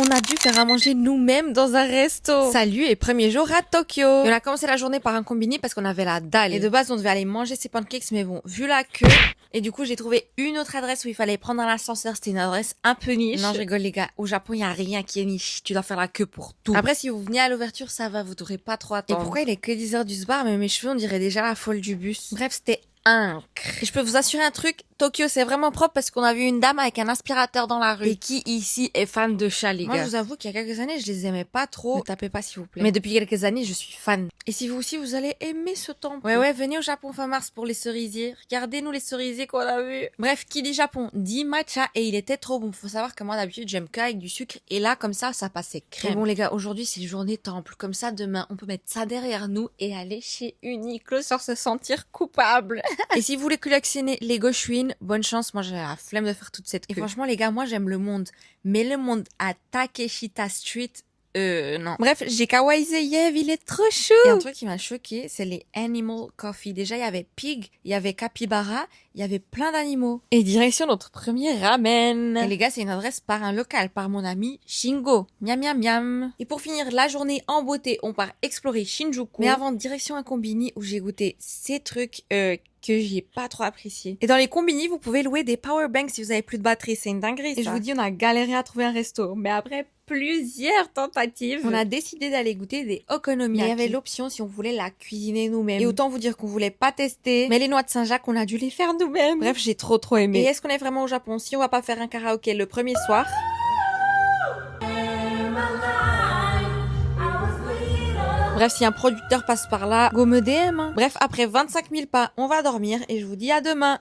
On a dû faire à manger nous-mêmes dans un resto. Salut et premier jour à Tokyo. Et on a commencé la journée par un combini parce qu'on avait la dalle. Et de base, on devait aller manger ses pancakes, mais bon, vu la queue... Et du coup, j'ai trouvé une autre adresse où il fallait prendre un ascenseur. C'était une adresse un peu niche. Non, je rigole les gars. Au Japon, il y a rien qui est niche. Tu dois faire la queue pour tout. Après, si vous venez à l'ouverture, ça va. Vous devrez pas trop attendre. Et pourquoi il est que 10h du soir, mais mes cheveux, on dirait déjà la folle du bus. Bref, c'était incre. Et je peux vous assurer un truc, Tokyo c'est vraiment propre parce qu'on a vu une dame avec un aspirateur dans la rue. Et qui ici est fan de chats, les gars? Moi je vous avoue qu'il y a quelques années je les aimais pas trop. Ne tapez pas s'il vous plaît. Mais depuis quelques années je suis fan. Et si vous aussi vous allez aimer ce temple. Ouais, venez au Japon fin mars pour les cerisiers. Regardez-nous les cerisiers qu'on a vus. Bref, qui dit Japon dit matcha et il était trop bon. Faut savoir que moi d'habitude j'aime qu'avec du sucre et là comme ça passait crème. Et bon les gars, aujourd'hui c'est journée temple. Comme ça demain on peut mettre ça derrière nous et aller chez Uniqlo sans se sentir coupable. Et si vous voulez collectionner les Goshuin, bonne chance, moi j'ai la flemme de faire toute cette queue. Et franchement les gars, moi j'aime le monde, mais le monde à Takeshita Street, non. Bref, j'ai kawaisé Yev, il est trop chou. Et un truc qui m'a choqué, c'est les Animal Coffee. Déjà, il y avait Pig, il y avait Capybara, il y avait plein d'animaux. Et direction notre premier ramen. Et les gars, c'est une adresse par un local, par mon ami Shingo. Miam miam miam. Et pour finir la journée en beauté, on part explorer Shinjuku. Mais avant, direction un combini où j'ai goûté ces trucs, que j'ai pas trop apprécié. Et dans les combini, vous pouvez louer des powerbanks si vous avez plus de batterie. C'est une dinguerie, ça. Et je vous dis, on a galéré à trouver un resto. Mais après plusieurs tentatives, on a décidé d'aller goûter des okonomiyaki. Il y avait l'option si on voulait la cuisiner nous-mêmes. Et autant vous dire qu'on voulait pas tester. Mais les noix de Saint-Jacques, on a dû les faire nous-mêmes. Bref, j'ai trop aimé. Et est-ce qu'on est vraiment au Japon si on va pas faire un karaoké le premier soir? Bref, si un producteur passe par là, go me DM. Bref, après 25 000 pas, on va dormir et je vous dis à demain.